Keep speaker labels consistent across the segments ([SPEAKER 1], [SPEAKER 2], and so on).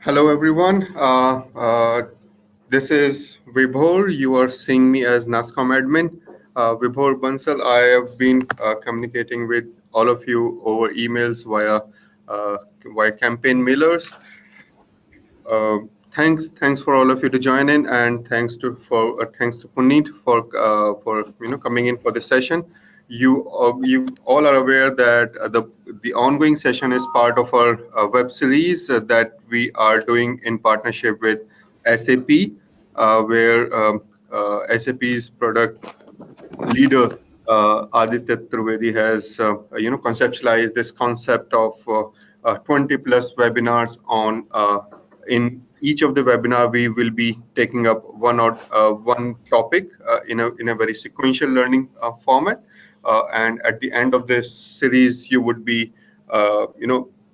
[SPEAKER 1] Hello, everyone. This is Vibhor. You are seeing me as NASCOM admin. Vibhor Bansal, I have been communicating with all of you over emails uh, via campaign mailers. Uh, thanks for all of you to join in, and thanks to Puneet for coming in for this session. You all are aware that the ongoing session is part of our web series that we are doing in partnership with SAP, where SAP's product leader Aditya Trivedi has conceptualized this concept of 20 plus webinars on in each of the webinar we will be taking up one topic in a very sequential learning format, and at the end of this series you would be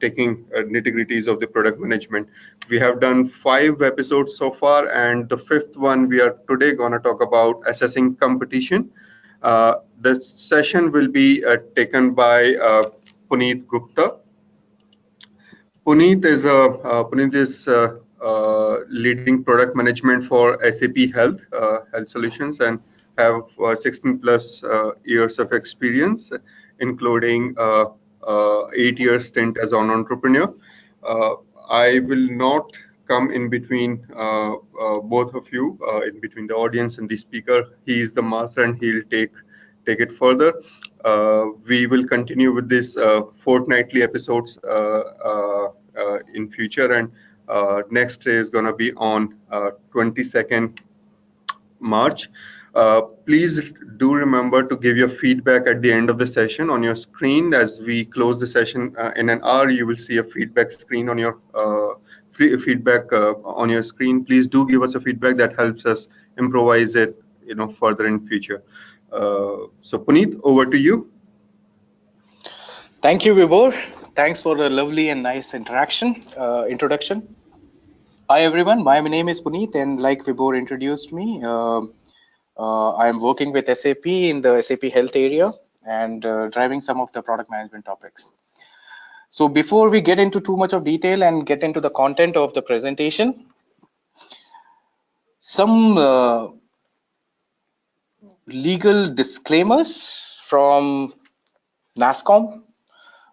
[SPEAKER 1] taking nitty-gritties of the product management. We have done 5 episodes so far, and the fifth one we are today going to talk about assessing competition. The session will be taken by Puneet Gupta. Puneet is leading product management for SAP Health Solutions, and have 16 plus years of experience, including 8 years stint as an entrepreneur. Uh, I will not come in between both of you, in between the audience and the speaker. He is the master, and he'll take it further. We will continue with this fortnightly episodes in future, and next is going to be on 22nd March. Please do remember to give your feedback at the end of the session on your screen. As we close the session in an hour, you will see a feedback screen on your feedback on your screen. Please do give us a feedback that helps us improvise it, further in future. So Puneet, over to you.
[SPEAKER 2] Thank you, Vibhor. Thanks for the lovely and nice introduction. Hi, everyone. My name is Puneet, and like Vibhor introduced me, I am working with SAP in the SAP Health area and driving some of the product management topics. So before we get into too much of detail and get into the content of the presentation, some legal disclaimers from NASCOM,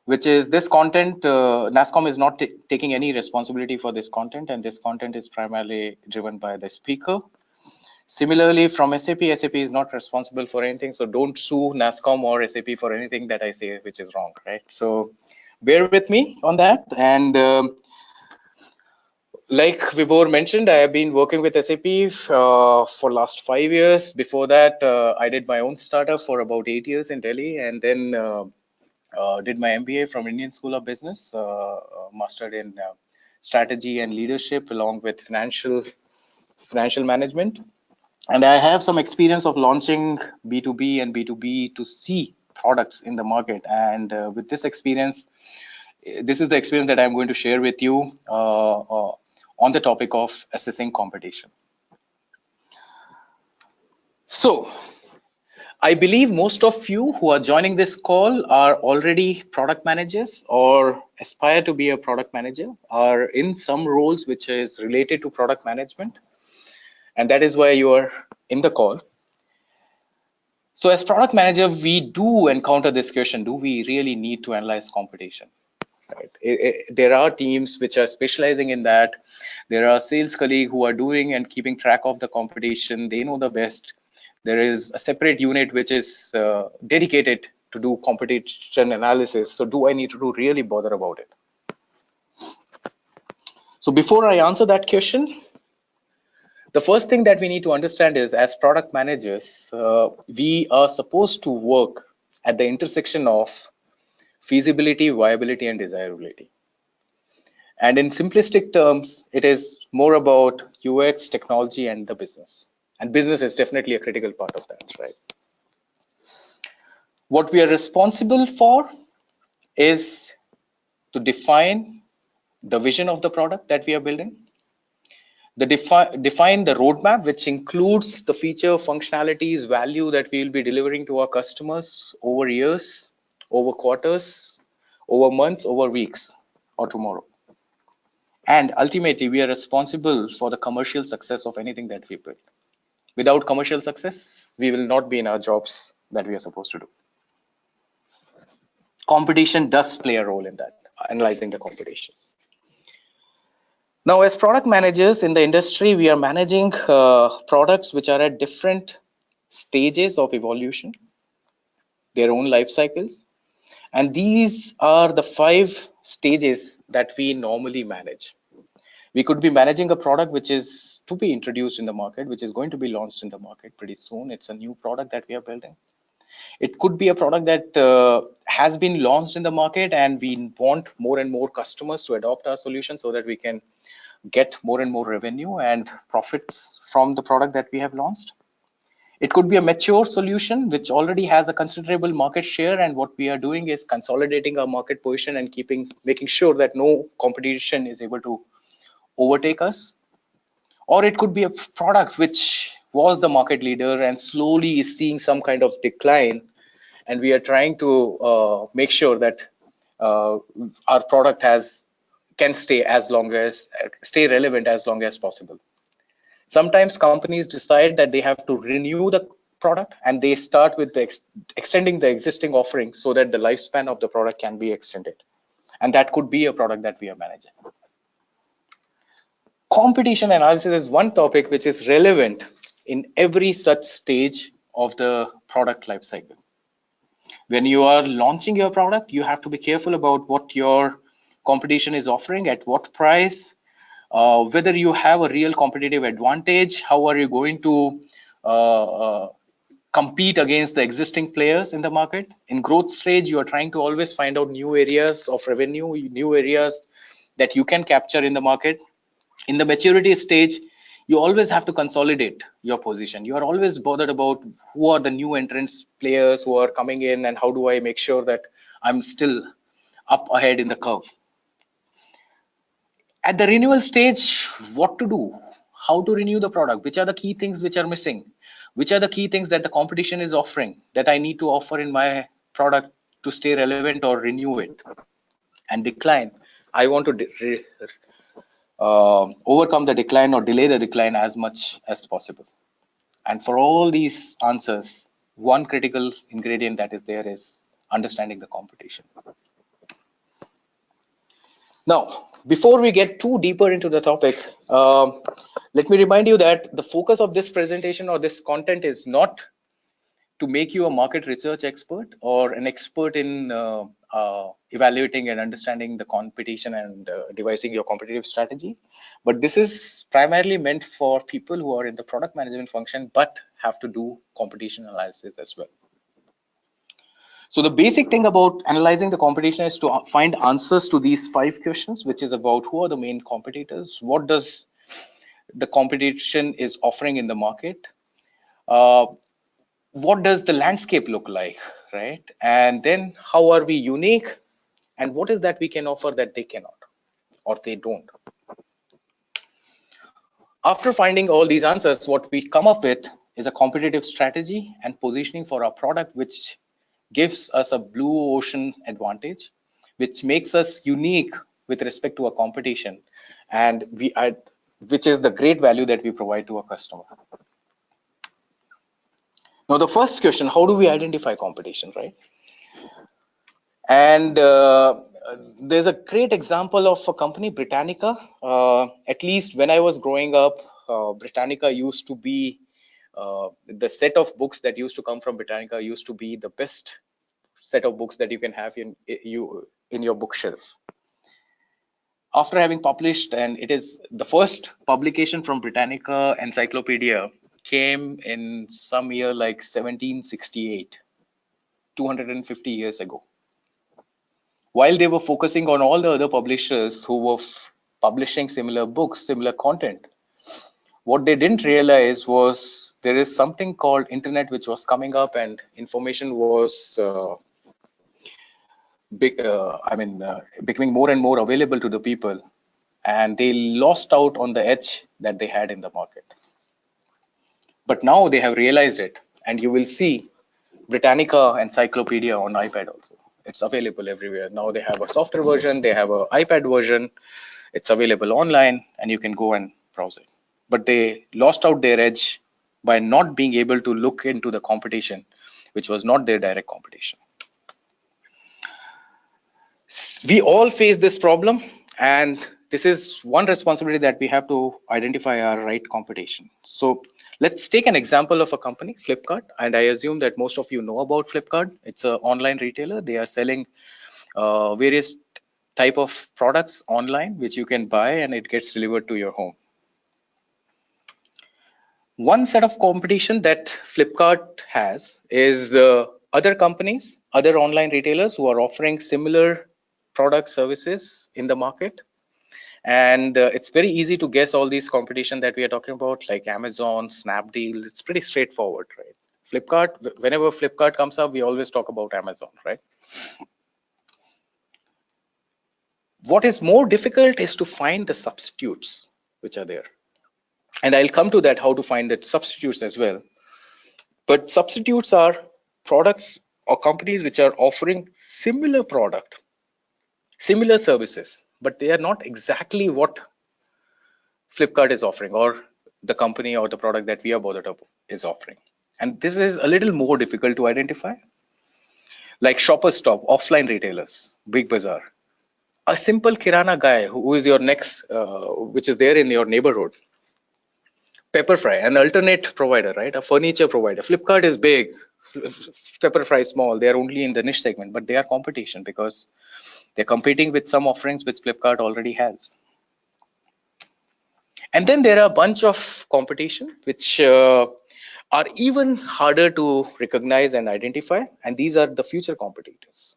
[SPEAKER 2] which is this content. NASCOM is not taking any responsibility for this content, and this content is primarily driven by the speaker. Similarly, from SAP is not responsible for anything, so don't sue NASCOM or SAP for anything that I say which is wrong, right? So bear with me on that. And like Vibhor mentioned, I have been working with SAP for last 5 years. Before that, I did my own startup for about 8 years in Delhi, and then did my MBA from Indian School of Business, mastered in strategy and leadership, along with financial management. And I have some experience of launching B2B and B2B2C products in the market. And with this experience, this is the experience that I'm going to share with you on the topic of assessing competition. So I believe most of you who are joining this call are already product managers or aspire to be a product manager, are in some roles which is related to product management. And that is why you are in the call. So as product manager, we do encounter this question: do we really need to analyze competition? Right. There are teams which are specializing in that. There are sales colleagues who are doing and keeping track of the competition. They know the best. There is a separate unit which is dedicated to do competition analysis. So do I need to really bother about it? So before I answer that question, the first thing that we need to understand is, as product managers, we are supposed to work at the intersection of feasibility, viability, and desirability. And in simplistic terms, it is more about UX, technology, and the business. And business is definitely a critical part of that, right? What we are responsible for is to define the vision of the product that we are building, define the roadmap, which includes the feature, functionalities, value that we will be delivering to our customers over years, over quarters, over months, over weeks, or tomorrow. And ultimately, we are responsible for the commercial success of anything that we build. Without commercial success, we will not be in our jobs that we are supposed to do. Competition does play a role in that, analyzing the competition. Now, as product managers in the industry, we are managing products which are at different stages of evolution, their own life cycles. And these are the 5 stages that we normally manage. We could be managing a product which is to be introduced in the market, which is going to be launched in the market pretty soon. It's a new product that we are building. It could be a product that has been launched in the market, and we want more and more customers to adopt our solution so that we can get more and more revenue and profits from the product that we have launched. It could be a mature solution which already has a considerable market share, and what we are doing is consolidating our market position and making sure that no competition is able to overtake us. Or it could be a product which was the market leader and slowly is seeing some kind of decline, and we are trying to make sure that our product can stay relevant as long as possible. Sometimes companies decide that they have to renew the product, and they start with extending the existing offering so that the lifespan of the product can be extended, and that could be a product that we are managing. Competition analysis is one topic which is relevant in every such stage of the product lifecycle. When you are launching your product, you have to be careful about what your competition is offering, at what price, whether you have a real competitive advantage, how are you going to compete against the existing players in the market. In growth stage, you are trying to always find out new areas of revenue, new areas that you can capture in the market. In the maturity stage, you always have to consolidate your position. You are always bothered about who are the new entrants players who are coming in, and how do I make sure that I'm still up ahead in the curve. At the renewal stage, what to do, how to renew the product, which are the key things which are missing, which are the key things that the competition is offering that I need to offer in my product to stay relevant or renew it. And decline, I want to overcome the decline or delay the decline as much as possible. And for all these answers, one critical ingredient that is there is understanding the competition. Now, before we get too deeper into the topic, let me remind you that the focus of this presentation or this content is not to make you a market research expert or an expert in evaluating and understanding the competition and devising your competitive strategy. But this is primarily meant for people who are in the product management function but have to do competition analysis as well. So the basic thing about analyzing the competition is to find answers to these 5 questions, which is about who are the main competitors, what does the competition is offering in the market, what does the landscape look like, right? And then how are we unique, and what is that we can offer that they cannot or they don't. After finding all these answers, what we come up with is a competitive strategy and positioning for our product, which gives us a blue ocean advantage, which makes us unique with respect to our competition, and which is the great value that we provide to our customer. Now, the first question, how do we identify competition, right? And there's a great example of a company, Britannica. At least when I was growing up, Britannica used to be, the set of books that used to come from Britannica used to be the best set of books that you can have in your bookshelf. After having published, and it is the first publication from Britannica Encyclopedia came in some year like 1768, 250 years ago. While they were focusing on all the other publishers who were publishing similar books, similar content, what they didn't realize was there is something called internet which was coming up, and information was becoming more and more available to the people, and they lost out on the edge that they had in the market. But now they have realized it, and you will see Britannica Encyclopedia on iPad also. It's available everywhere. Now they have a software version, they have an iPad version, It's available online and you can go and browse it. But they lost out their edge by not being able to look into the competition, which was not their direct competition. We all face this problem, and this is one responsibility that we have to identify our right competition. So let's take an example of a company, Flipkart, and I assume that most of you know about Flipkart. It's an online retailer. They are selling various type of products online which you can buy and it gets delivered to your home. One set of competition that Flipkart has is other companies, other online retailers who are offering similar product services in the market. And it's very easy to guess all these competition that we are talking about, like Amazon, Snapdeal. It's pretty straightforward, right? Flipkart, whenever Flipkart comes up, we always talk about Amazon, right? What is more difficult is to find the substitutes which are there. And I'll come to that, how to find the substitutes as well. But substitutes are products or companies which are offering similar product, similar services, but they are not exactly what Flipkart is offering, or the company or the product that we are bothered up is offering. And this is a little more difficult to identify. Like Shoppers Stop, offline retailers, Big Bazaar. A simple Kirana guy who is your next, which is there in your neighborhood. Pepperfry, an alternate provider, right? A furniture provider. Flipkart is big, Pepperfry is small. They are only in the niche segment, but they are competition because they're competing with some offerings which Flipkart already has. And then there are a bunch of competition which are even harder to recognize and identify, and these are the future competitors.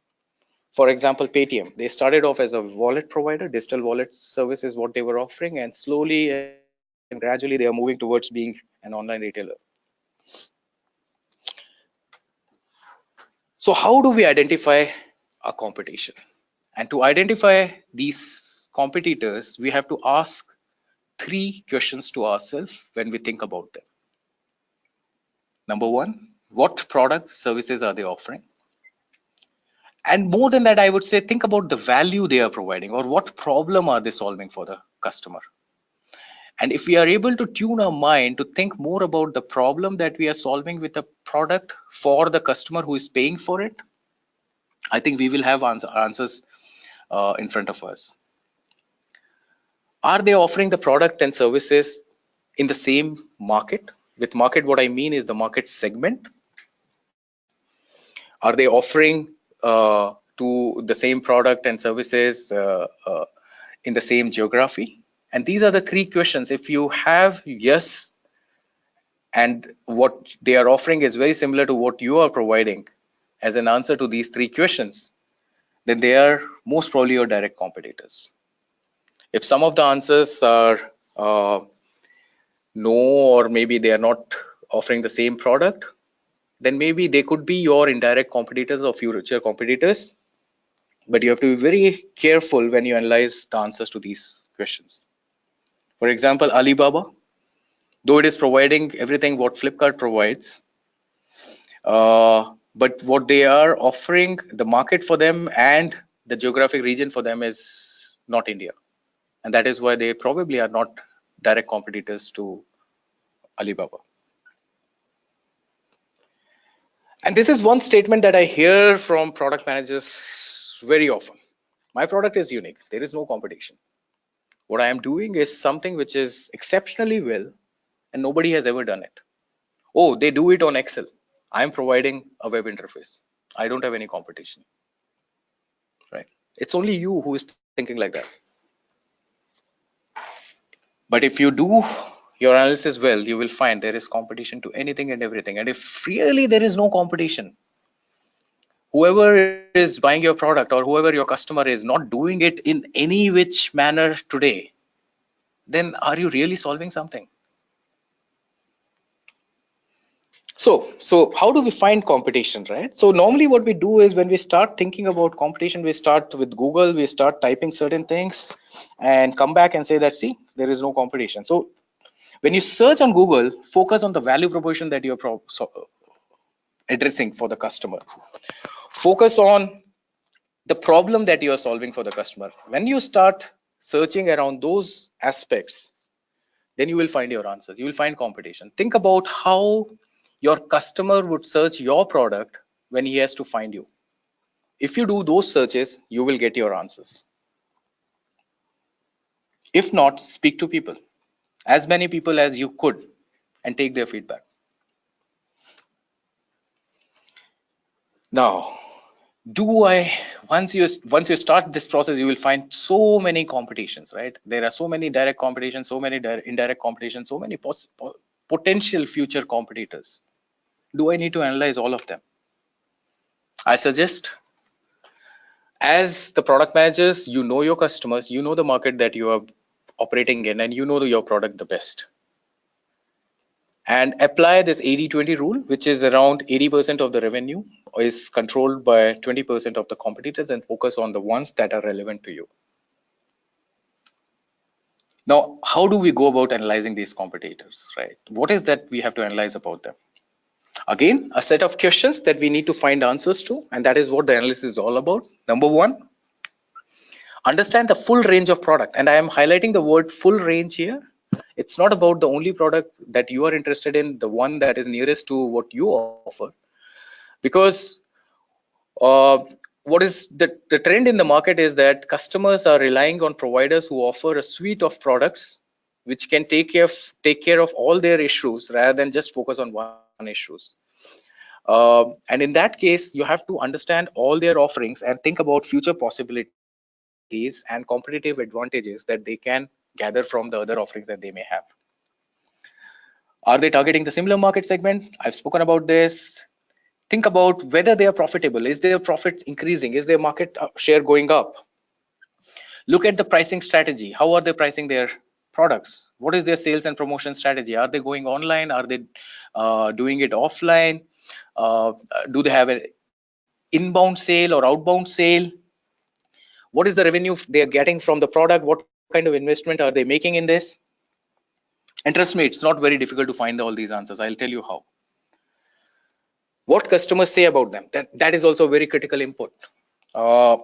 [SPEAKER 2] For example, Paytm, they started off as a wallet provider, digital wallet service is what they were offering, and slowly and gradually they are moving towards being an online retailer. So how do we identify a competition? And to identify these competitors, we have to ask three questions to ourselves when we think about them. Number one, what products, services are they offering? And more than that, I would say, think about the value they are providing or what problem are they solving for the customer. And if we are able to tune our mind to think more about the problem that we are solving with a product for the customer who is paying for it, I think we will have answers in front of us. Are they offering the product and services in the same market? With market, what I mean is the market segment. Are they offering to the same product and services in the same geography? And these are the three questions. If you have yes, and what they are offering is very similar to what you are providing as an answer to these three questions, then they are most probably your direct competitors. If some of the answers are no, or maybe they are not offering the same product, then maybe they could be your indirect competitors or future competitors. But you have to be very careful when you analyze the answers to these questions. For example, Alibaba, though it is providing everything what Flipkart provides, but what they are offering, the market for them and the geographic region for them is not India. And that is why they probably are not direct competitors to Alibaba. And this is one statement that I hear from product managers very often. My product is unique. There is no competition. What I am doing is something which is exceptionally well and nobody has ever done it. Oh, they do it on Excel. I'm providing a web interface. I don't have any competition. Right? It's only you who is thinking like that. But if you do your analysis well, you will find there is competition to anything and everything. And if really there is no competition, whoever is buying your product or whoever your customer is not doing it in any which manner today, then are you really solving something? So how do we find competition, right? So normally what we do is when we start thinking about competition, we start with Google, we start typing certain things and come back and say that, see, there is no competition. So when you search on Google, focus on the value proposition that you're addressing for the customer. Focus on the problem that you are solving for the customer. When you start searching around those aspects, then you will find your answers. You will find competition. Think about how your customer would search your product when he has to find you. If you do those searches, you will get your answers. If not, speak to people, as many people as you could, and take their feedback. Now, do I once you start this process, you will find so many competitions, right? There are so many direct competitions, so many indirect competitions, so many potential future competitors. Do I need to analyze all of them? I suggest, as the product managers, you know your customers, you know the market that you are operating in, and you know your product the best. And apply this 80-20 rule, which is around 80% of the revenue is controlled by 20% of the competitors, and focus on the ones that are relevant to you. Now, how do we go about analyzing these competitors, right? What is that we have to analyze about them? Again, a set of questions that we need to find answers to, and that is what the analysis is all about. Number one, understand the full range of product. And I am highlighting the word full range here. It's not about the only product that you are interested in, the one that is nearest to what you offer, because uh, what is the trend in the market is that customers are relying on providers who offer a suite of products which can take care of all their issues rather than just focus on one issues. And in that case, you have to understand all their offerings and think about future possibilities and competitive advantages that they can gather from the other offerings that they may have. Are they targeting the similar market segment? I've spoken about this. Think about whether they are profitable. Is their profit increasing? Is their market share going up? Look at the pricing strategy. How are they pricing their products? What is their sales and promotion strategy? Are they going online? Are they doing it offline? Do they have an inbound sale or outbound sale? What is the revenue they are getting from the product? What kind of investment are they making in this? And trust me, it's not very difficult to find all these answers. I'll tell you how. What customers say about them, that is also a very critical input. uh,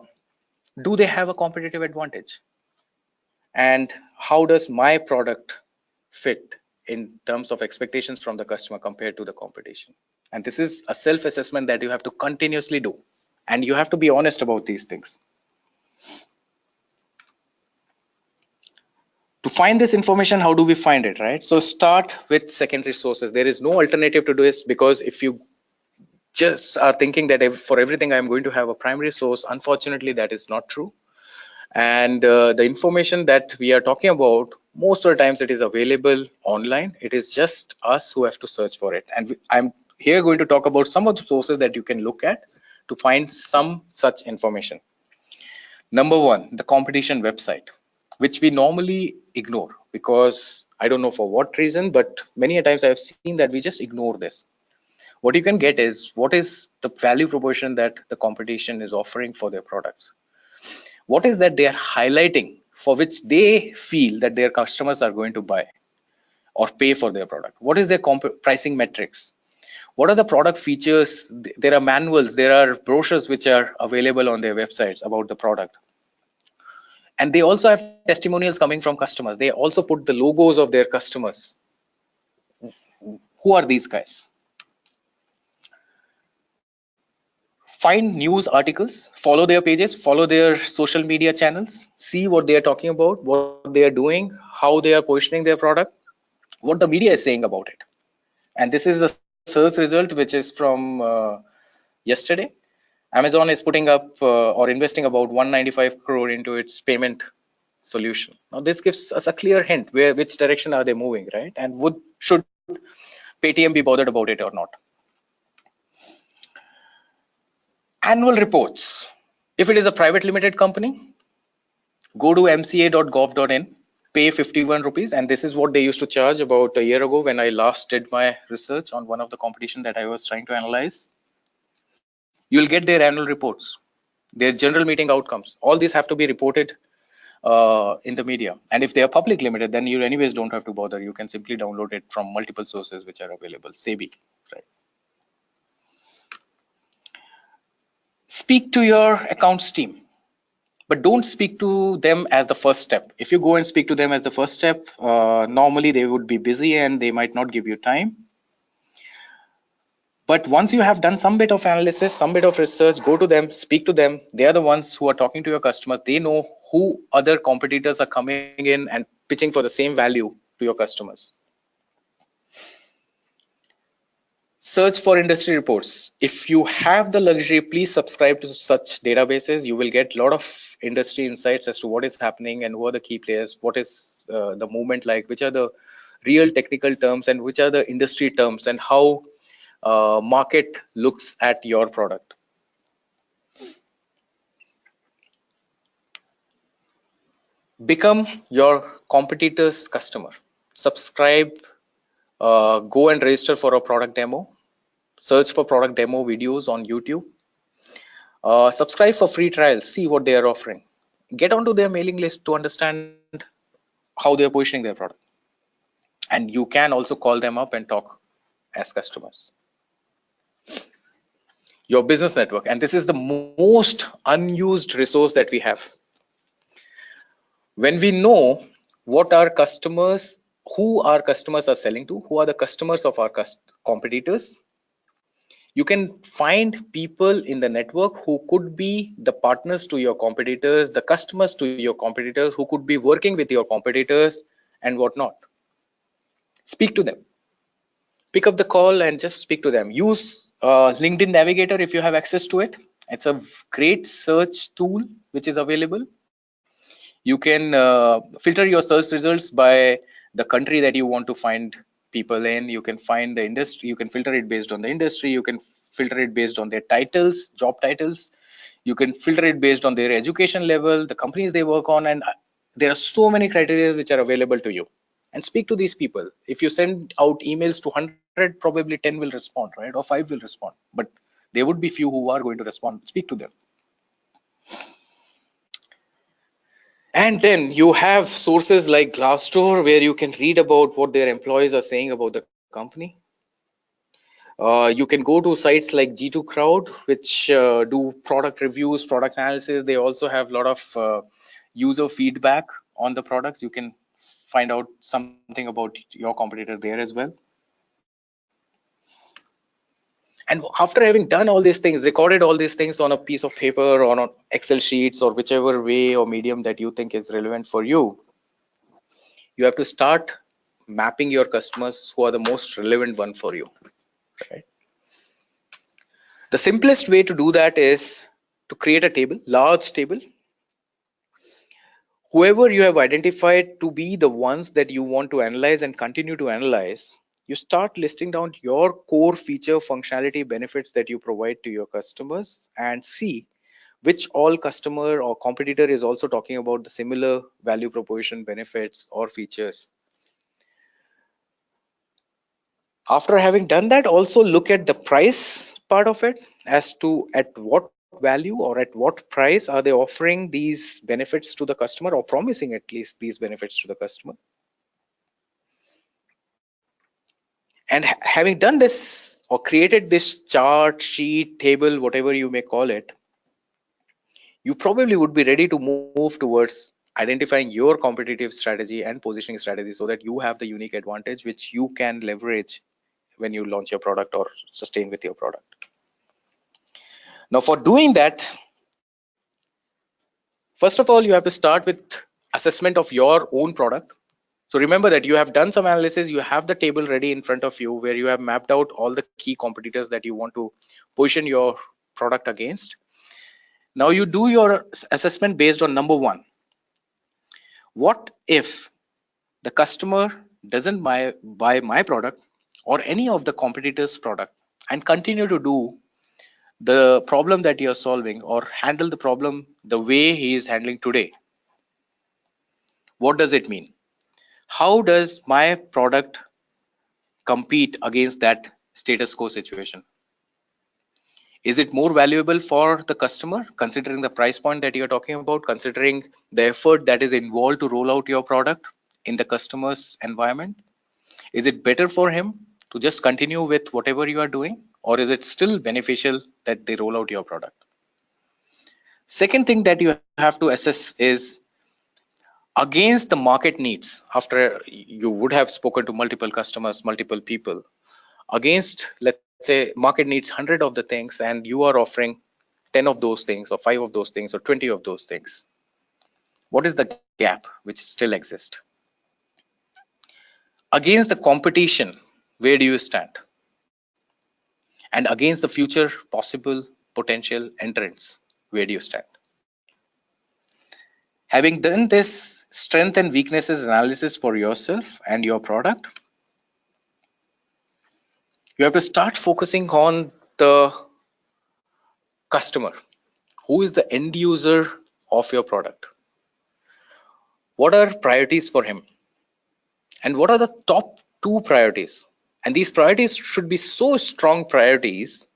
[SPEAKER 2] do they have a competitive advantage, and how does my product fit in terms of expectations from the customer compared to the competition? And this is a self assessment that you have to continuously do, and you have to be honest about these things. To find this information, how do we find it, right? So start with secondary sources. There is no alternative to this, because if you just are thinking that for everything I'm going to have a primary source, unfortunately that is not true. And the information that we are talking about, most of the times it is available online. It is just us who have to search for it. And I'm here going to talk about some of the sources that you can look at to find some such information. Number one, the competition website, which we normally ignore because I don't know for what reason, but many a times I've seen that we just ignore this. What you can get is what is the value proposition that the competition is offering for their products. What is that they are highlighting for which they feel that their customers are going to buy or pay for their product? What is their pricing metrics? What are the product features? There are manuals, there are brochures which are available on their websites about the product. And they also have testimonials coming from customers. They also put the logos of their customers. Who are these guys? Find news articles, follow their pages, follow their social media channels, see what they are talking about, what they are doing, how they are positioning their product, what the media is saying about it. And this is the search result, which is from yesterday. Amazon is putting up or investing about 195 crore into its payment solution. Now this gives us a clear hint which direction are they moving, right? And should Paytm be bothered about it or not? Annual reports. If it is a private limited company, go to mca.gov.in, pay 51 rupees. And this is what they used to charge about a year ago when I last did my research on one of the competition that I was trying to analyze. You'll get their annual reports, their general meeting outcomes. All these have to be reported in the media. And if they are public limited, then you anyways don't have to bother. You can simply download it from multiple sources which are available. SEBI, right? Speak to your accounts team. But don't speak to them as the first step. If you go and speak to them as the first step, normally they would be busy and they might not give you time. But once you have done some bit of analysis, some bit of research, go to them, speak to them. They are the ones who are talking to your customers. They know who other competitors are coming in and pitching for the same value to your customers. Search for industry reports. If you have the luxury, please subscribe to such databases. You will get a lot of industry insights as to what is happening and who are the key players, what is the movement like, which are the real technical terms and which are the industry terms, and how market looks at your product. Become your competitor's customer. Subscribe, go and register for a product demo. Search for product demo videos on YouTube. Subscribe for free trials, see what they are offering. Get onto their mailing list to understand how they are positioning their product. And you can also call them up and talk as customers. Your business network, and this is the most unused resource that we have. When we know what our customers, who our customers are selling to, who are the customers of our competitors, you can find people in the network who could be the partners to your competitors, the customers to your competitors, who could be working with your competitors and whatnot. Speak to them. Pick up the call and just speak to them. Use LinkedIn Navigator if you have access to it. It's a great search tool which is available. You can filter your search results by the country that you want to find people in. You can find the industry. You can filter it based on the industry. You can filter it based on their titles, job titles. You can filter it based on their education level, the companies they work on, and there are so many criteria which are available to you. And speak to these people. If you send out emails to 100, probably 10 will respond, right? Or 5 will respond. But there would be few who are going to respond. Speak to them. And then you have sources like Glassdoor where you can read about what their employees are saying about the company. You can go to sites like G2 Crowd, which do product reviews, product analysis. They also have a lot of user feedback on the products. You can find out something about your competitor there as well. And after having done all these things, recorded all these things on a piece of paper, on Excel sheets, or whichever way or medium that you think is relevant for you, you have to start mapping your customers who are the most relevant one for you. Right? The simplest way to do that is to create a table, large table. Whoever you have identified to be the ones that you want to analyze and continue to analyze, you start listing down your core feature, functionality, benefits that you provide to your customers, and see which all customer or competitor is also talking about the similar value proposition, benefits, or features. After having done that, also look at the price part of it, as to at what value or at what price are they offering these benefits to the customer, or promising at least these benefits to the customer. And having done this or created this chart, sheet, table, whatever you may call it, you probably would be ready to move towards identifying your competitive strategy and positioning strategy, so that you have the unique advantage which you can leverage when you launch your product or sustain with your product. Now, for doing that, first of all, you have to start with assessment of your own product. So remember that you have done some analysis, you have the table ready in front of you where you have mapped out all the key competitors that you want to position your product against. Now you do your assessment based on number one. What if the customer doesn't buy my product or any of the competitors' product and continue to do the problem that you're solving or handle the problem the way he is handling today? What does it mean? How does my product compete against that status quo situation? Is it more valuable for the customer, considering the price point that you're talking about, considering the effort that is involved to roll out your product in the customer's environment? Is it better for him to just continue with whatever you are doing, or is it still beneficial that they roll out your product? Second thing that you have to assess is against the market needs. After you would have spoken to multiple customers, multiple people, against, let's say, market needs 100 of the things and you are offering 10 of those things or 5 of those things or 20 of those things. What is the gap which still exists? Against the competition, where do you stand? And against the future possible potential entrants, where do you stand? Having done this strength and weaknesses analysis for yourself and your product, you have to start focusing on the customer. Who is the end user of your product? What are priorities for him? And what are the top 2 priorities? And these priorities should be so strong priorities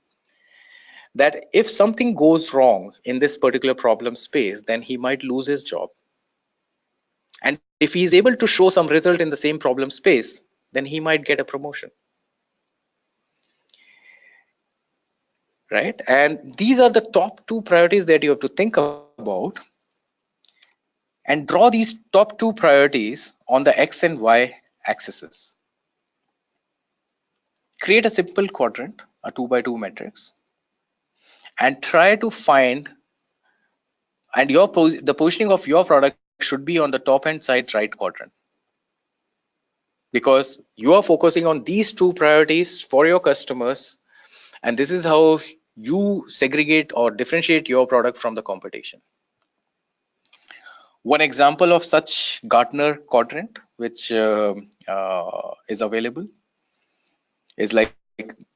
[SPEAKER 2] that if something goes wrong in this particular problem space, then he might lose his job. And if he is able to show some result in the same problem space, then he might get a promotion. Right? And these are the top 2 priorities that you have to think about, and draw these top 2 priorities on the X and Y axes. Create a simple quadrant, a 2x2 matrix, and try to find, and the positioning of your product should be on the top hand side right quadrant, because you are focusing on these 2 priorities for your customers, and this is how you segregate or differentiate your product from the competition. One example of such Gartner quadrant, which is available, is like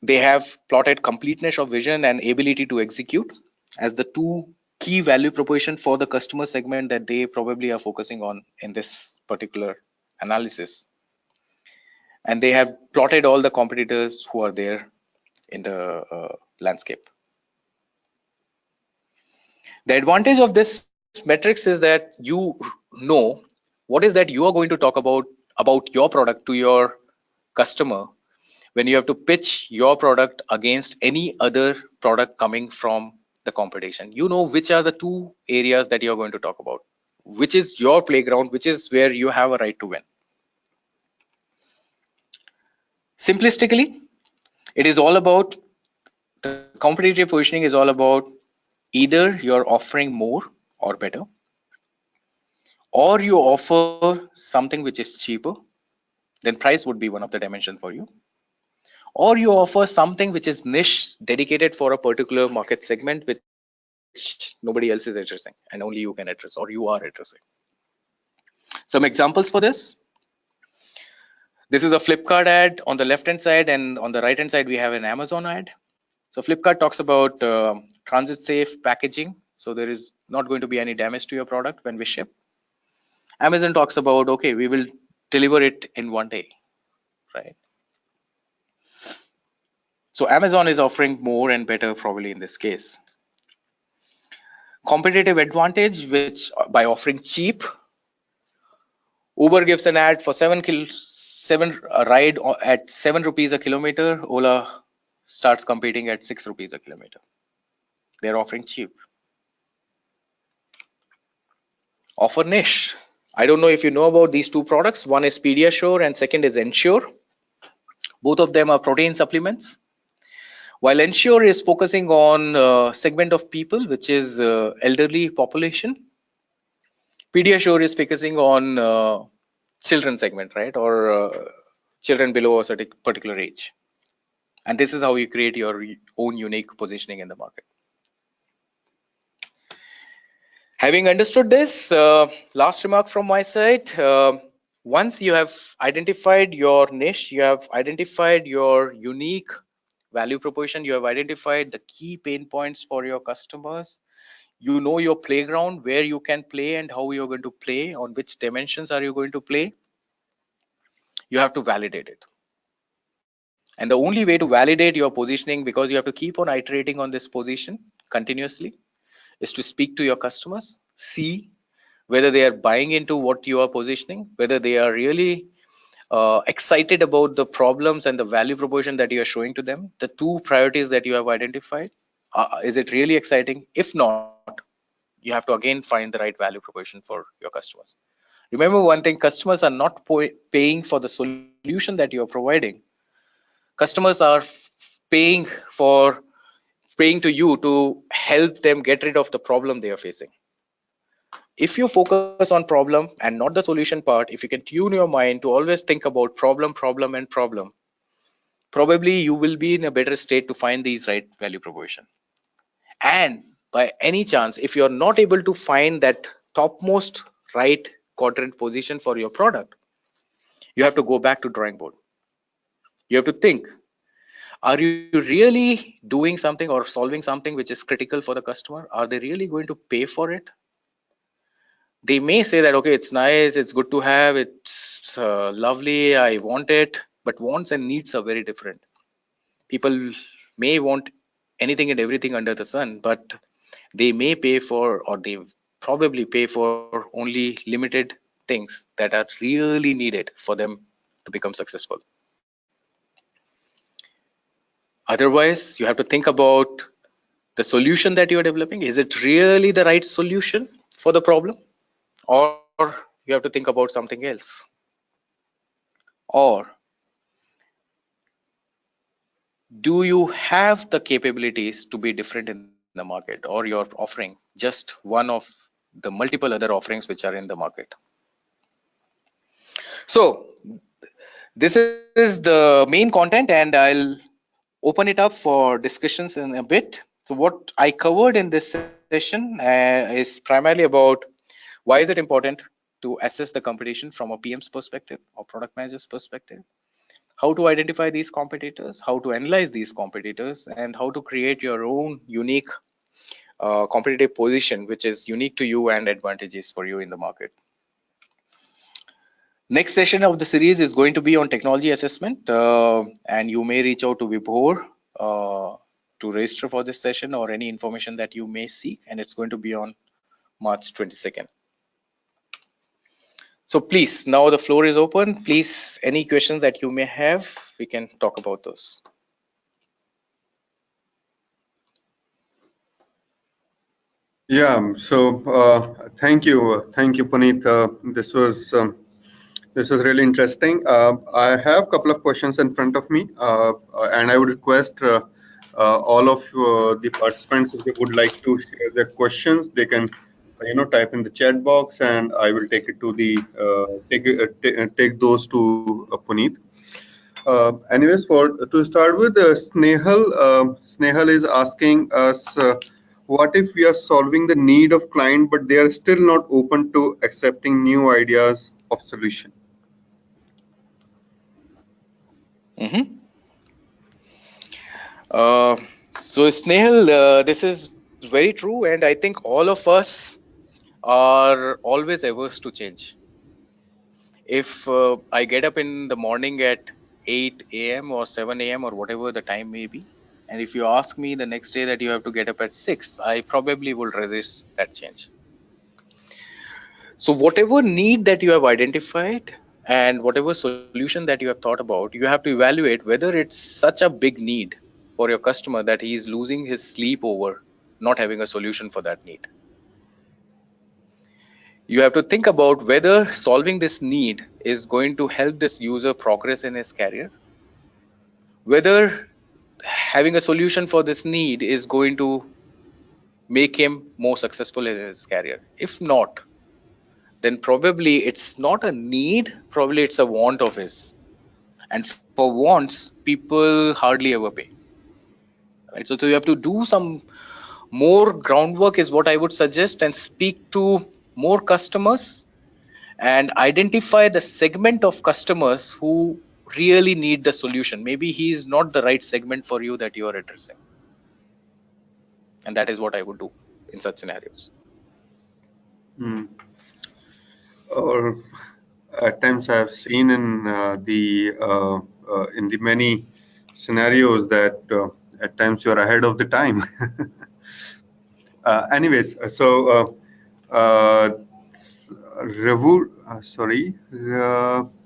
[SPEAKER 2] they have plotted completeness of vision and ability to execute as the 2 key value proposition for the customer segment that they probably are focusing on in this particular analysis. And they have plotted all the competitors who are there in the landscape. The advantage of this metrics is that you know what is that you are going to talk about your product to your customer when you have to pitch your product against any other product coming from the competition. You know which are the 2 areas that you're going to talk about, which is your playground, which is where you have a right to win. Simplistically, it is all about, the competitive positioning is all about either you're offering more or better, or you offer something which is cheaper, then price would be one of the dimensions for you, or you offer something which is niche, dedicated for a particular market segment which nobody else is addressing and only you can address or you are addressing. Some examples for this: this is a Flipkart ad on the left hand side, and on the right hand side we have an Amazon ad. So Flipkart talks about transit safe packaging, so there is not going to be any damage to your product when we ship. Amazon talks about, okay, we will deliver it in 1 day, right? So Amazon is offering more and better probably in this case. Competitive advantage, which by offering cheap, Uber gives an ad for 7 ride at 7 rupees a kilometer. Ola starts competing at 6 rupees a kilometer. They're offering cheap. Offer niche. I don't know if you know about these 2 products. One is Pediasure and second is Ensure. Both of them are protein supplements. While Ensure is focusing on a segment of people, which is elderly population, Pediasure is focusing on children segment, right? Or children below a certain particular age. And this is how you create your own unique positioning in the market. Having understood this, last remark from my side, once you have identified your niche, you have identified your unique value proposition, you have identified the key pain points for your customers, you know your playground, where you can play and how you're going to play, on which dimensions are you going to play, you have to validate it. And the only way to validate your positioning, because you have to keep on iterating on this position continuously, is to speak to your customers, see whether they are buying into what you are positioning, whether they are really excited about the problems and the value proposition that you are showing to them, the 2 priorities that you have identified. Is it really exciting? If not, you have to again find the right value proposition for your customers. Remember one thing, customers are not paying for the solution that you are providing. Customers are paying for paying to you to help them get rid of the problem they are facing. If you focus on problem and not the solution part, if you can tune your mind to always think about problem, problem, and problem, probably you will be in a better state to find these right value proposition. And by any chance, if you're not able to find that topmost right quadrant position for your product, you have to go back to drawing board. You have to think, are you really doing something or solving something which is critical for the customer? Are they really going to pay for it? They may say that, okay, it's nice, it's good to have, it's lovely, I want it, but wants and needs are very different. People may want anything and everything under the sun, but they may pay for, or they probably pay for only limited things that are really needed for them to become successful. Otherwise, you have to think about the solution that you are developing. Is it really the right solution for the problem? Or you have to think about something else. Or do you have the capabilities to be different in the market, or you're offering just one of the multiple other offerings which are in the market? So this is the main content, and I'll open it up for discussions in a bit. So what I covered in this session is primarily about why is it important to assess the competition from a PM's perspective or product manager's perspective, how to identify these competitors, how to analyze these competitors, and how to create your own unique competitive position which is unique to you and advantageous for you in the market. Next session of the series is going to be on technology assessment, and you may reach out to Vibhor to register for this session or any information that you may seek, and it's going to be on March 22nd. So please, now the floor is open. Please, any questions that you may have, we can talk about those.
[SPEAKER 1] Yeah, so thank you, Puneet. This was really interesting. I have a couple of questions in front of me, and I would request all of the participants, if they would like to share their questions, they can, type in the chat box, and I will take it to the take those to Puneet. Anyways, for to start with, Snehal is asking us, what if we are solving the need of client, but they are still not open to accepting new ideas of solution?
[SPEAKER 2] Mm-hmm. Uh, so Snehal, this is very true, and I think all of us are always averse to change. If I get up in the morning at 8 a.m. or 7 a.m. or whatever the time may be, and if you ask me the next day that you have to get up at 6, I probably will resist that change. So whatever need that you have identified and whatever solution that you have thought about, you have to evaluate whether it's such a big need for your customer that he is losing his sleep over not having a solution for that need. You have to think about whether solving this need is going to help this user progress in his career, whether having a solution for this need is going to make him more successful in his career. If not, then probably it's not a need, probably it's a want of his. And for wants, people hardly ever pay. Right? So you have to do some more groundwork is what I would suggest, and speak to more customers and identify the segment of customers who really need the solution. Maybe he is not the right segment for you that you are addressing. And that is what I would do in such scenarios.
[SPEAKER 1] Hmm. Or at times I have seen in the many scenarios that at times you are ahead of the time. Anyways, so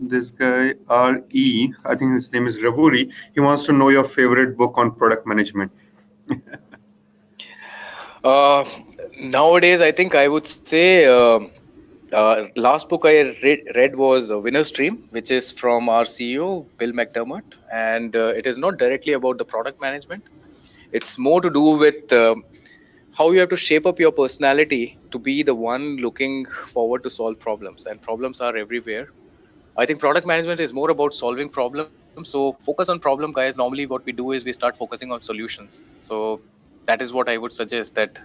[SPEAKER 1] this guy RE, I think his name is Ravuri. He wants to know your favorite book on product management.
[SPEAKER 2] Uh, Nowadays, I think I would say last book I read was Winner's Dream, which is from our CEO Bill McDermott, and it is not directly about the product management. It's more to do with how you have to shape up your personality to be the one looking forward to solve problems, and problems are everywhere. I think product management is more about solving problems. So focus on problem, guys. Normally, what we do is we start focusing on solutions. So that is what I would suggest, that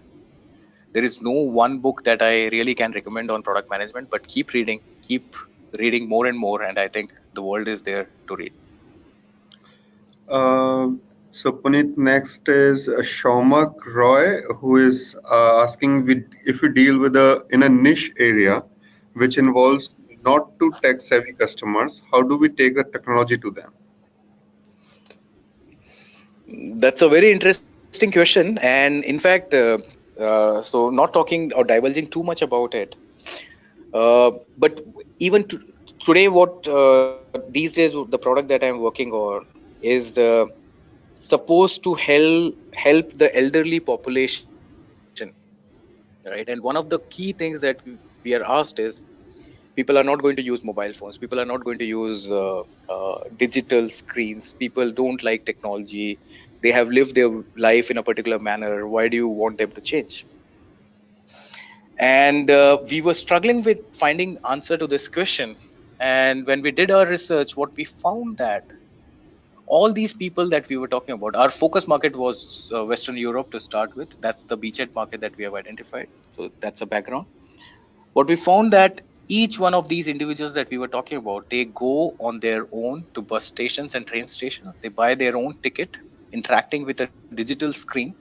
[SPEAKER 2] there is no one book that I really can recommend on product management, but keep reading more and more. And I think the world is there to read.
[SPEAKER 1] Uh, so Puneet, next is Shaumak Roy, who is asking if we deal with a in a niche area, which involves not too tech savvy customers, how do we take the technology to them?
[SPEAKER 2] That's a very interesting question. And in fact, so not talking or divulging too much about it. But even today, what these days the product that I'm working on is supposed to help the elderly population, right? And one of the key things that we are asked is, people are not going to use mobile phones, people are not going to use digital screens, people don't like technology, they have lived their life in a particular manner, why do you want them to change? And we were struggling with finding answer to this question. And when we did our research, what we found that all these people that we were talking about, our focus market was Western Europe to start with. That's the beachhead market that we have identified. So that's a background. What we found that each one of these individuals that we were talking about, they go on their own to bus stations and train stations. They buy their own ticket, interacting with a digital screen,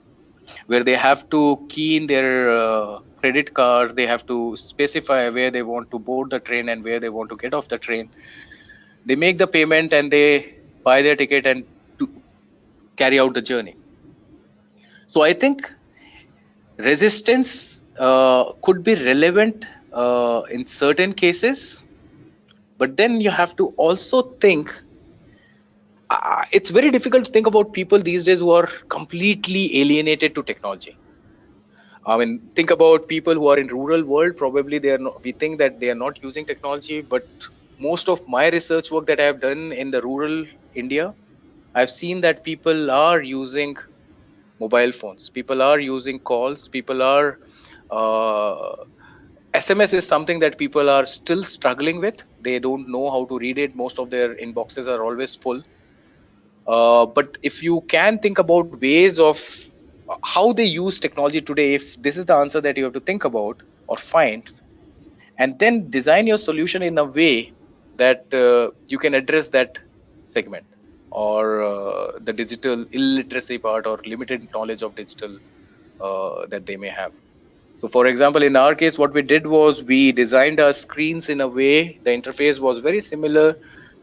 [SPEAKER 2] where they have to key in their credit cards. They have to specify where they want to board the train and where they want to get off the train. They make the payment and they buy their ticket and to carry out the journey. So I think resistance could be relevant in certain cases, but then you have to also think, it's very difficult to think about people these days who are completely alienated to technology. I mean, think about people who are in rural world. Probably they are not, we think that they are not using technology, but most of my research work that I have done in the rural India, I've seen that people are using mobile phones. People are using calls. People are uh, SMS is something that people are still struggling with. They don't know how to read it. Most of their inboxes are always full. But if you can think about ways of how they use technology today, if this is the answer that you have to think about or find, and then design your solution in a way that you can address that segment, or the digital illiteracy part or limited knowledge of digital that they may have. So for example, in our case, what we did was we designed our screens in a way, the interface was very similar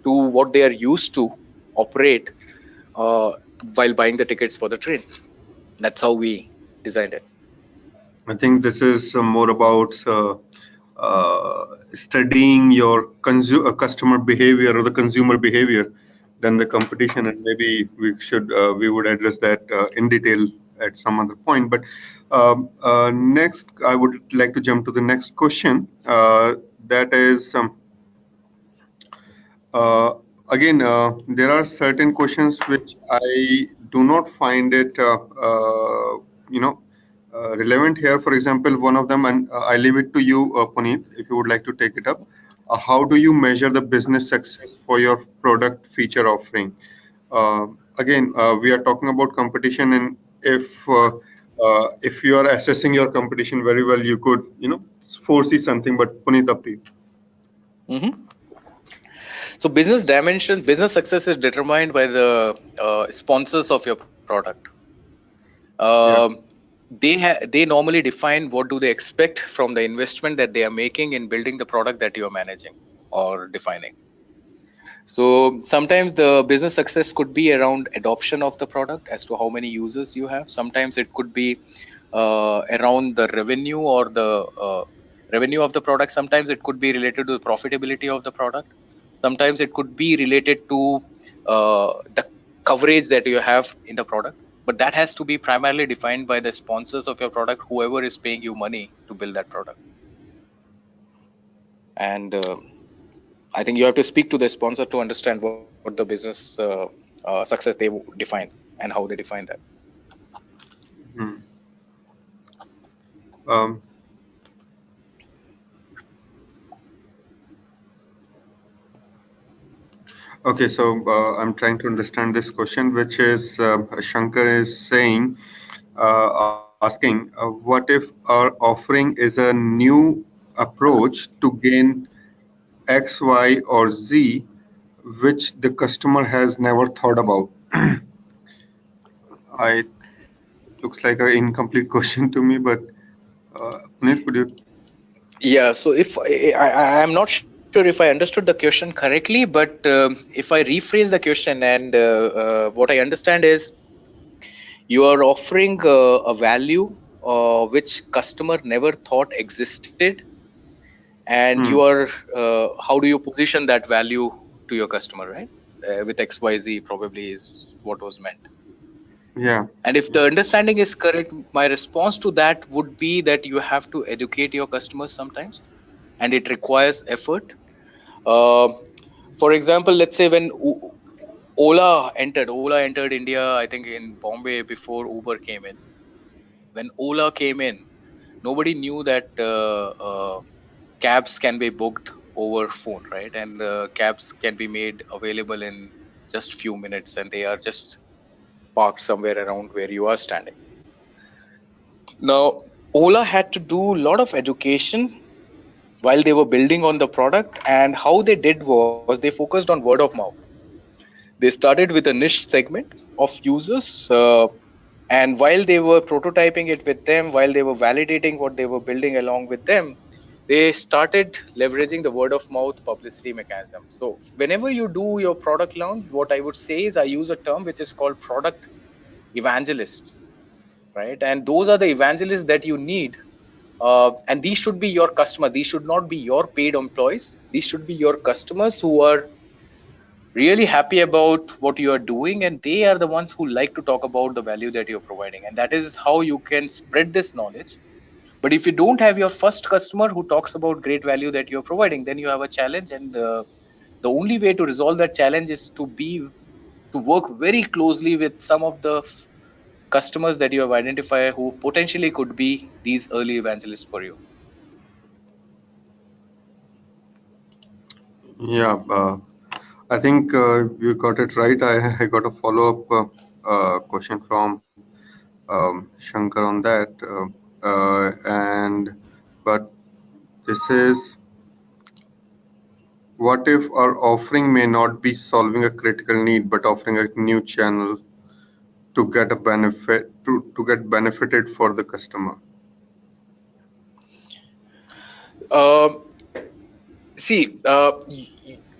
[SPEAKER 2] to what they are used to operate uh, while buying the tickets for the train. That's how we designed it.
[SPEAKER 1] I think this is more about studying your customer behavior or the consumer behavior than the competition, and maybe we would address that in detail at some other point. But next, I would like to jump to the next question. That is. Uh, Again, there are certain questions which I do not find it, relevant here. For example, one of them, and I leave it to you, Puneet, if you would like to take it up. How do you measure the business success for your product feature offering? Again, we are talking about competition, and if you are assessing your competition very well, you could, foresee something. But Puneet, up to you.
[SPEAKER 2] Mhm. So business success is determined by the sponsors of your product.
[SPEAKER 1] Yeah.
[SPEAKER 2] Um, they normally define what do they expect from the investment that they are making in building the product that you are managing or defining. So sometimes the business success could be around adoption of the product as to how many users you have. Sometimes it could be around the revenue or the revenue of the product. Sometimes it could be related to the profitability of the product. Sometimes it could be related to the coverage that you have in the product. but that has to be primarily defined by the sponsors of your product, whoever is paying you money to build that product. And I think you have to speak to the sponsor to understand what the business success they define and how they define that.
[SPEAKER 1] Hmm. Um, okay, so I'm trying to understand this question, which is Shankar is saying, asking, what if our offering is a new approach to gain X, Y, or Z, which the customer has never thought about? I looks like an incomplete question to me, but Puneet, could you?
[SPEAKER 2] Yeah, so if I'm not sure if I understood the question correctly, but if I rephrase the question, and what I understand is you are offering a value which customer never thought existed, and you
[SPEAKER 1] Hmm.
[SPEAKER 2] are how do you position that value to your customer, right? With XYZ probably is what was meant.
[SPEAKER 1] Yeah.
[SPEAKER 2] And if
[SPEAKER 1] Yeah.
[SPEAKER 2] the understanding is correct, my response to that would be that you have to educate your customers sometimes, and it requires effort. Uh, for example, let's say when Ola entered India, I think in Bombay before Uber came in. When Ola came in, nobody knew that cabs can be booked over phone, right? And cabs can be made available in just few minutes, and they are just parked somewhere around where you are standing. Now, Ola had to do a lot of education while they were building on the product, and how they did was they focused on word of mouth. They started with a niche segment of users, and while they were prototyping it with them, while they were validating what they were building along with them, they started leveraging the word of mouth publicity mechanism. So whenever you do your product launch, what I would say is I use a term which is called product evangelists, right? And those are the evangelists that you need. And these should be your customer. These should not be your paid employees. These should be your customers who are really happy about what you are doing, and they are the ones who like to talk about the value that you're providing, and that is how you can spread this knowledge. But if you don't have your first customer who talks about great value that you're providing, then you have a challenge. And the only way to resolve that challenge is to work very closely with some of the customers that you have identified who potentially could be these early evangelists for you.
[SPEAKER 1] Yeah. I think you got it right. I got a follow-up question from Shankar on that, and but this is, what if our offering may not be solving a critical need, but offering a new channel to get a benefit to get benefited for the customer?
[SPEAKER 2] Um, See,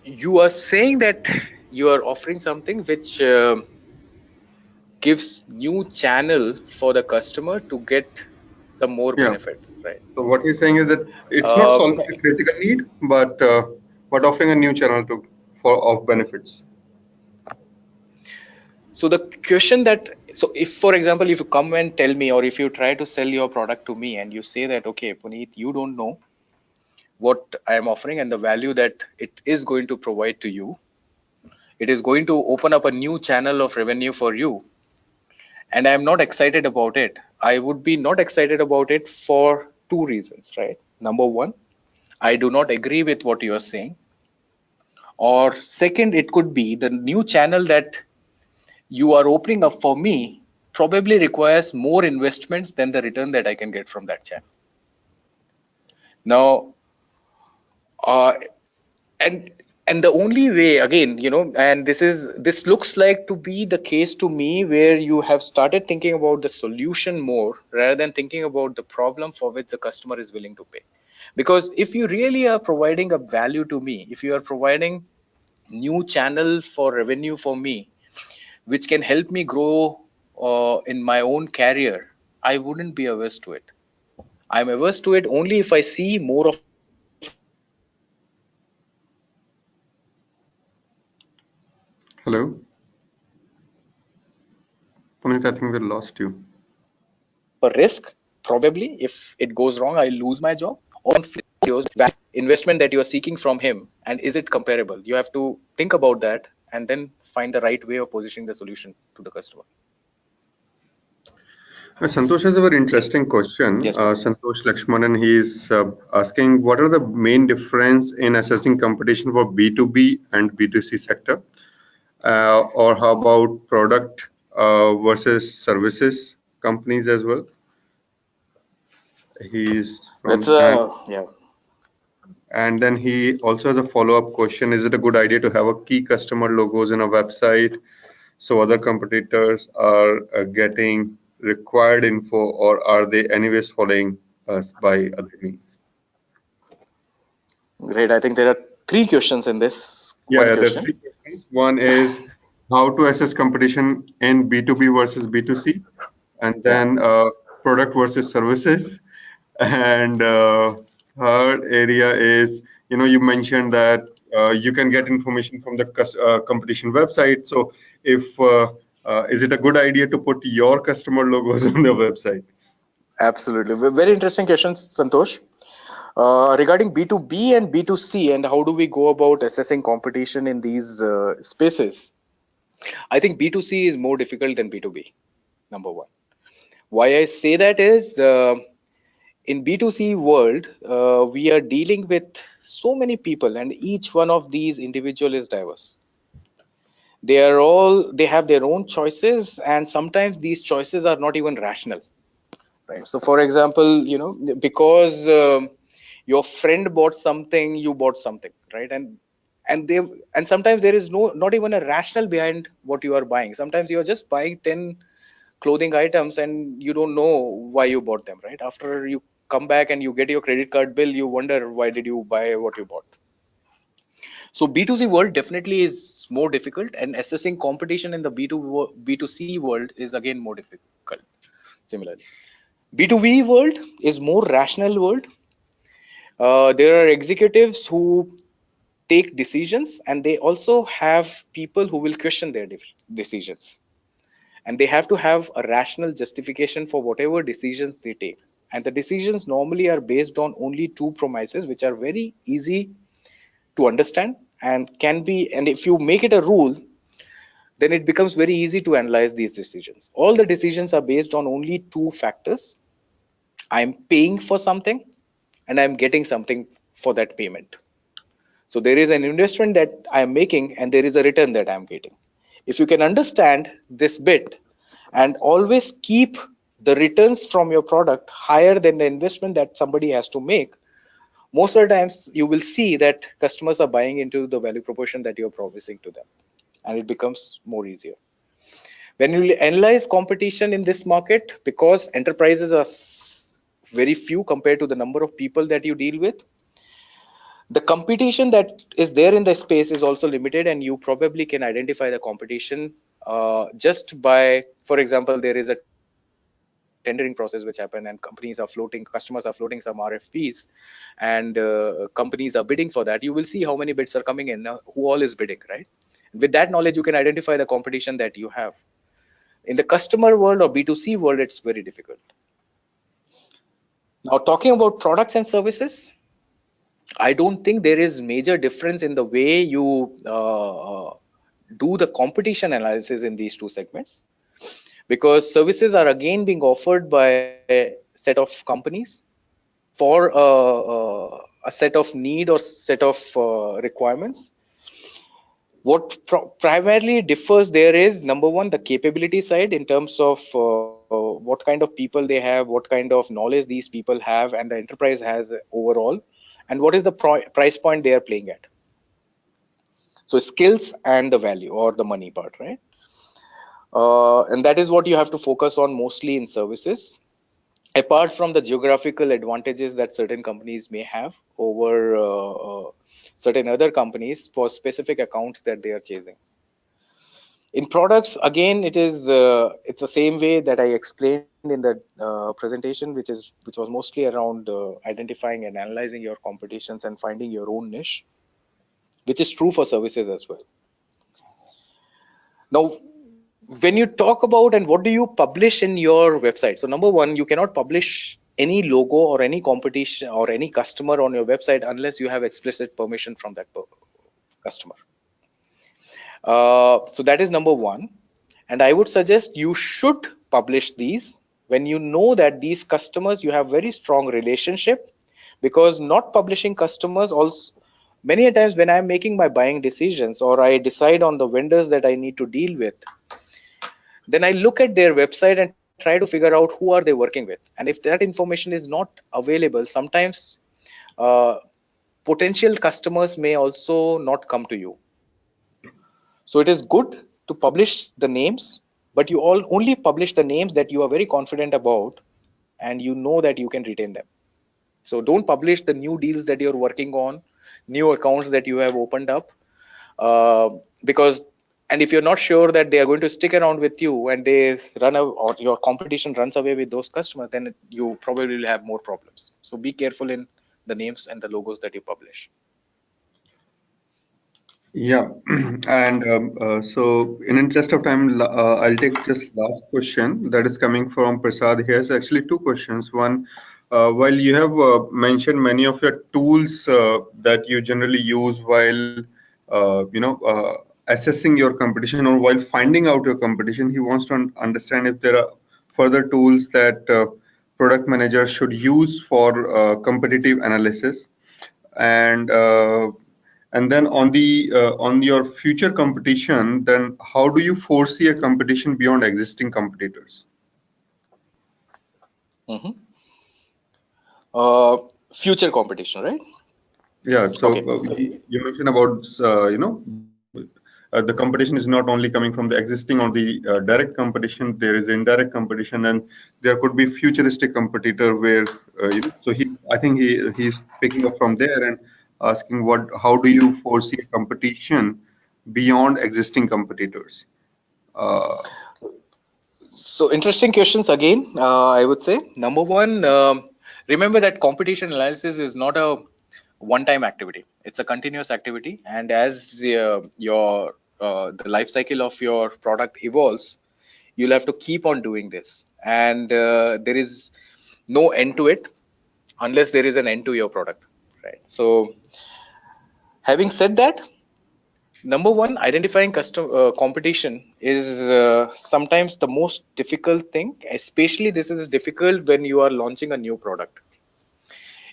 [SPEAKER 2] you are saying that you are offering something which gives new channel for the customer to get some more
[SPEAKER 1] Yeah.
[SPEAKER 2] benefits, right?
[SPEAKER 1] So what he's saying is that it's not
[SPEAKER 2] Um,
[SPEAKER 1] solving a critical need, but offering a new channel to for of benefits.
[SPEAKER 2] so the question that, so if for example, if you come and tell me, or if you try to sell your product to me and you say that, okay, Puneet, you don't know what I am offering and the value that it is going to provide to you, it is going to open up a new channel of revenue for you, and I'm not excited about it. I would be not excited about it for two reasons, right? Number one, I do not agree with what you are saying. Or second, it could be the new channel that you are opening up for me probably requires more investments than the return that I can get from that channel. Now, uh, and and the only way, again, and this looks like to be the case to me, where you have started thinking about the solution more rather than thinking about the problem for which the customer is willing to pay. Because if you really are providing a value to me, if you are providing new channel for revenue for me, which can help me grow in my own career, I wouldn't be averse to it. I'm averse to it only if I see more of it happening in my organization.
[SPEAKER 1] Hello. Puneet, I think we lost you.
[SPEAKER 2] A risk, probably. If it goes wrong, I lose my job. Or investment that you are seeking from him, and is it comparable? You have to think about that and then find the right way of positioning the solution to the customer.
[SPEAKER 1] Santosh has a very interesting question.
[SPEAKER 2] Yes, Puneet.
[SPEAKER 1] Santosh Lakshmanan, he is asking, what are the main difference in assessing competition for B2B and B2C sector? Or how about product versus services companies as well? He's
[SPEAKER 2] That's
[SPEAKER 1] from, and
[SPEAKER 2] yeah.
[SPEAKER 1] and then he also has a follow-up question: is it a good idea to have a key customer logos in a website so other competitors are getting required info, or are they anyways following us by other means?
[SPEAKER 2] Great. I think there are three questions in this
[SPEAKER 1] Yeah,
[SPEAKER 2] one
[SPEAKER 1] yeah, there are
[SPEAKER 2] question.
[SPEAKER 1] three questions. One is how to assess competition in B2B versus B2C, and
[SPEAKER 2] Yeah,
[SPEAKER 1] then product versus services. And third area is, you mentioned that you can get information from the competition website. So if is it a good idea to put your customer logos on the website?
[SPEAKER 2] absolutely. Very interesting questions, Santosh. Regarding B2B and B2C, and how do we go about assessing competition in these spaces? I think B2C is more difficult than B2B, number one. Why I say that is, in B2C world, we are dealing with so many people, and each one of these individual is diverse. They have their own choices, and sometimes these choices are not even rational, right? So for example, because your friend bought something, you bought something, right? And sometimes there is not even a rational behind what you are buying. Sometimes you are just buying 10 clothing items and you don't know why you bought them, right? After you come back and you get your credit card bill, you wonder why did you buy what you bought. So B2C world definitely is more difficult, and assessing competition in the B2C world is again more difficult. Similarly, B2B world is more rational world. There are executives who take decisions, and they also have people who will question their decisions, and they have to have a rational justification for whatever decisions they take. And the decisions normally are based on only two promises, which are very easy to understand and can be, and if you make it a rule, then it becomes very easy to analyze these decisions. All the decisions are based on only two factors: I'm paying for something and I'm getting something for that payment. So there is an investment that I am making and there is a return that I am getting. If you can understand this bit and always keep the returns from your product higher than the investment that somebody has to make, most of the times you will see that customers are buying into the value proposition that you're promising to them, and it becomes more easier. When you analyze competition in this market, because enterprises are very few compared to the number of people that you deal with, the competition that is there in the space is also limited, and you probably can identify the competition just by, for example, there is a tendering process which happen and companies are floating, customers are floating some RFPs, and companies are bidding for that. You will see how many bids are coming in, who all is bidding, right? With that knowledge, you can identify the competition that you have. In the customer world or B2C world, it's very difficult. Now, talking about products and services, I don't think there is major difference in the way you do the competition analysis in these two segments, because services are again being offered by a set of companies for a set of need or set of requirements. What primarily differs there is, number one, the capability side in terms of what kind of people they have, what kind of knowledge these people have, and the enterprise has overall, and what is the price point they are playing at. So skills and the value or the money part, right? And that is what you have to focus on mostly in services, apart from the geographical advantages that certain companies may have over certain other companies for specific accounts that they are chasing. In products, again, it's the same way that I explained in the presentation, which was mostly around identifying and analyzing your competitions and finding your own niche, which is true for services as well. Now, when you talk about and what do you publish in your website, so number one, you cannot publish any logo or any competition or any customer on your website unless you have explicit permission from that customer. So that is number one. And I would suggest you should publish these when you know that these customers you have very strong relationship, because not publishing customers also, many a times when I'm making my buying decisions or I decide on the vendors that I need to deal with, then I look at their website and try to figure out who are they working with. And if that information is not available, sometimes uh, potential customers may also not come to you. So it is good to publish the names, but you all only publish the names that you are very confident about and you know that you can retain them. So don't publish the new deals that you're working on, new accounts that you have opened up, uh, because, and if you're not sure that they are going to stick around with you and they run out or your competition runs away with those customers, then you probably will have more problems. So be careful in the names and the logos that you publish.
[SPEAKER 1] Yeah, and so in interest of time, I'll take just last question that is coming from Prasad. He has actually two questions. One, while you have mentioned many of your tools that you generally use while assessing your competition or while finding out your competition, he wants to understand if there are further tools that product managers should use for competitive analysis and then on your future competition, then how do you foresee a competition beyond existing competitors?
[SPEAKER 2] Mhm. uh, Future competition, right?
[SPEAKER 1] Yeah, so
[SPEAKER 2] Okay, so
[SPEAKER 1] you mentioned about the competition is not only coming from the existing or the direct competition. There is indirect competition, and there could be futuristic competitor where so he I think he's picking up from there and asking what how do you foresee a competition beyond existing competitors? Uh,
[SPEAKER 2] so interesting questions again. I would say number one, remember that competition analysis is not a one-time activity. It's a continuous activity, and as your the life cycle of your product evolves, you'll have to keep on doing this, and there is no end to it unless there is an end to your product, right? So having said that, number one, identifying custom competition is sometimes the most difficult thing. Especially this is difficult when you are launching a new product.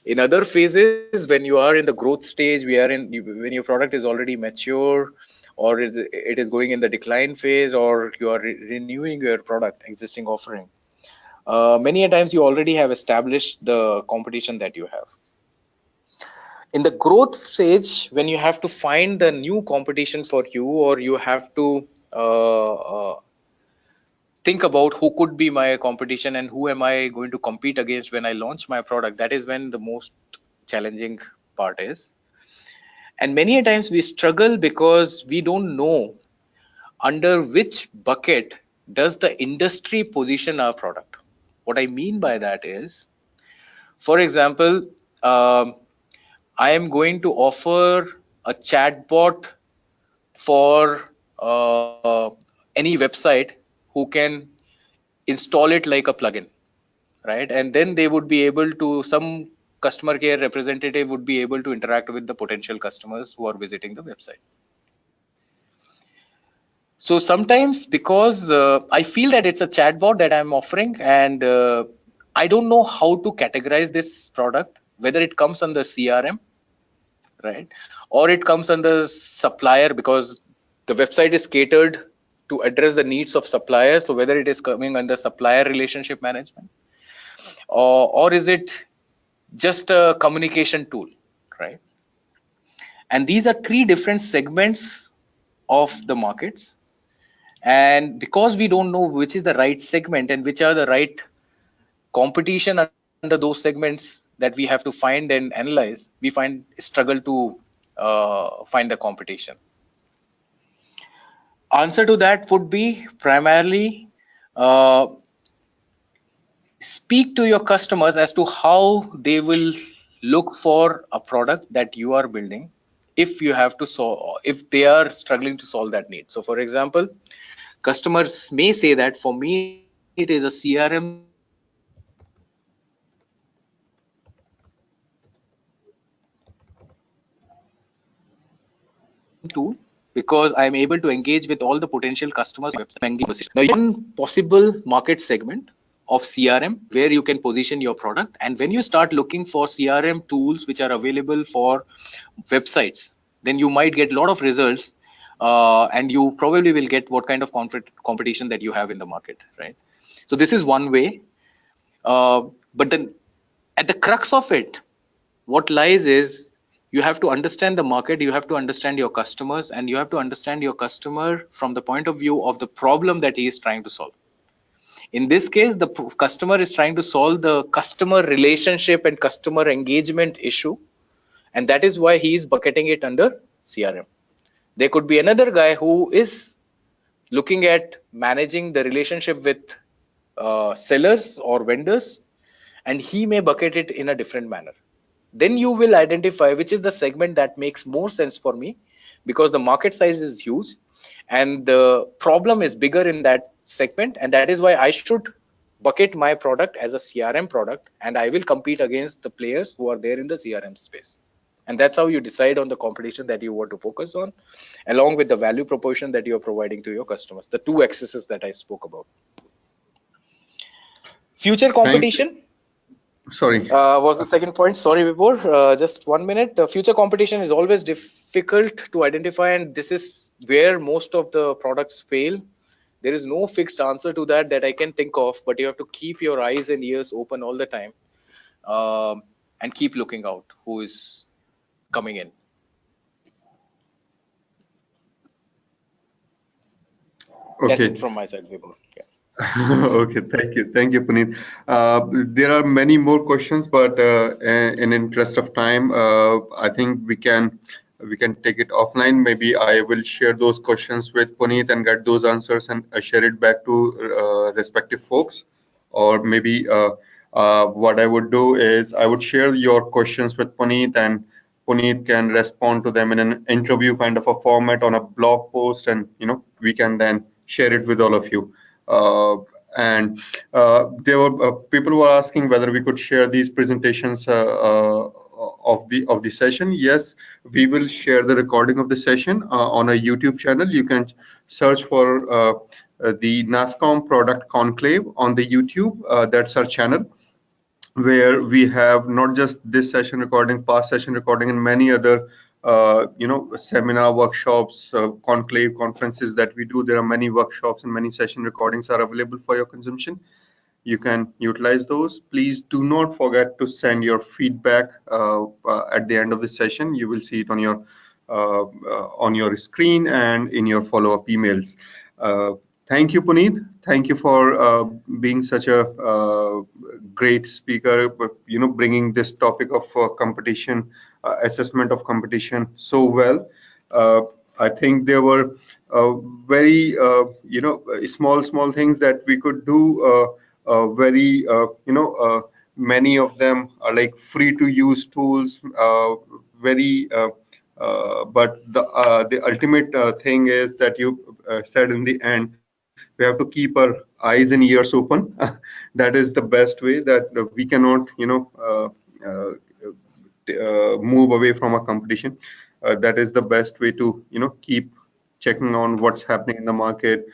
[SPEAKER 2] In other phases, when you are in the growth stage, we are in when your product is already mature, or it is going in the decline phase, or you are renewing your product existing offering. Many a times you already have established the competition that you have. In the growth stage, when you have to find the new competition for you, or you have to think about who could be my competition and who am I going to compete against when I launch my product, that is when the most challenging part is. And many a times we struggle because we don't know under which bucket does the industry position our product. What I mean by that is, for example, um, I am going to offer a chatbot for any website who can install it like a plugin, right? And then they would be able to, some customer care representative would be able to interact with the potential customers who are visiting the website. So sometimes because I feel that it's a chatbot that I'm offering, and I don't know how to categorize this product, whether it comes under CRM, right, or it comes under supplier, because the website is catered to address the needs of suppliers. So whether it is coming under supplier relationship management, or is it just a communication tool, right? And these are three different segments of the markets. And because we don't know which is the right segment and which are the right competition under those segments that we have to find and analyze, we find struggle to find the competition. Answer to that would be primarily uh, speak to your customers as to how they will look for a product that you are building, if you have to solve, if they are struggling to solve that need. So for example, Customers may say that for me it is a CRM tool because I am able to engage with all the potential customers who are there in the CRM space. Or for me it is a evangelism tool because I'm able to engage with all the potential customers on my website. Now, one possible market segment of CRM where you can position your product. And when you start looking for CRM tools which are available for websites, then you might get a lot of results, and you probably will get what kind of competition that you have in the market, right? So this is one way. But then at the crux of it, what lies is you have to understand the market, you have to understand your customers, and you have to understand your customer from the point of view of the problem that he is trying to solve. In this case, the customer is trying to solve the customer relationship and customer engagement issue, and that is why he is bucketing it under CRM. There could be another guy who is looking at managing the relationship with sellers or vendors, and he may bucket it in a different manner. Then you will identify which is the segment that makes more sense for me, because the market size is huge and the problem is bigger in that segment, and that is why I should bucket my product as a CRM product, and I will compete against the players who are there in the CRM space. And that's how you decide on the competition that you want to focus on, along with the value proposition that you're providing to your customers, the two axes that I spoke about. Future
[SPEAKER 1] Thank you.
[SPEAKER 2] competition
[SPEAKER 1] Sorry.
[SPEAKER 2] was the second point. Sorry, Vibhor. Just 1 minute. Future competition is always difficult to identify, and this is where most of the products fail. There is no fixed answer to that I can think of, but you have to keep your eyes and ears open all the time, and keep looking out who is coming in. That's it
[SPEAKER 1] Okay.
[SPEAKER 2] from my side, Vibhor. Yeah.
[SPEAKER 1] Okay, thank you, Puneet. There are many more questions, but in interest of time, I think we can take it offline. Maybe I will share those questions with Puneet and get those answers and share it back to respective folks. Or maybe what I would do is I would share your questions with Puneet, and Puneet can respond to them in an interview kind of a format on a blog post, and we can then share it with all of you. And there were people who were asking whether we could share these presentations of the session. Yes, we will share the recording of the session on a YouTube channel. You can search for the NASCOM Product Conclave on the YouTube. That's our channel, where we have not just this session recording, past session recording, and many other seminar, workshops, conclave conferences that we do. There are many workshops and many session recordings are available for your consumption. You can utilize those. Please do not forget to send your feedback at the end of the session. You will see it on your screen and in your follow-up emails. Thank you, Puneet. Thank you for being such a great speaker, bringing this topic of competition, assessment of competition so well. Uh, I think there were very, small things that we could do. Very, many of them are like free to use tools. Very, but the ultimate thing is that you said in the end, we have to keep our eyes and ears open. That is the best way, that we cannot, move away from a competition. That is the best way to, keep checking on what's happening in the market.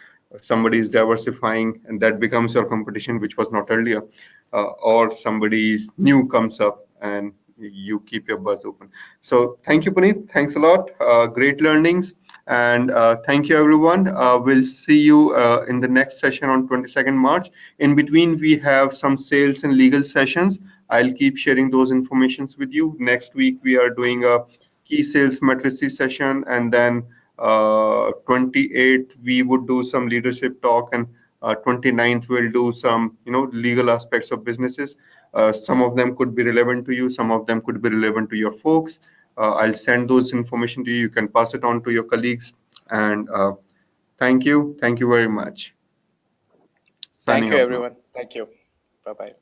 [SPEAKER 1] Somebody is diversifying, and that becomes your competition, which was not earlier. Or somebody's new comes up, and you keep your buzz open. So thank you, Puneet. Thanks a lot. Great learnings. And thank you, everyone. We'll see you in the next session on 22nd March. In between, we have some sales and legal sessions. I'll keep sharing those informations with you. Next week, we are doing a key sales matrices session, and then 28th, we would do some leadership talk, and 29th, we'll do some legal aspects of businesses. Some of them could be relevant to you, some of them could be relevant to your folks. I'll send those information to you. You can pass it on to your colleagues. And thank you very much.
[SPEAKER 2] Thank
[SPEAKER 1] Signing
[SPEAKER 2] you,
[SPEAKER 1] off now.
[SPEAKER 2] everyone. Thank you. Bye bye.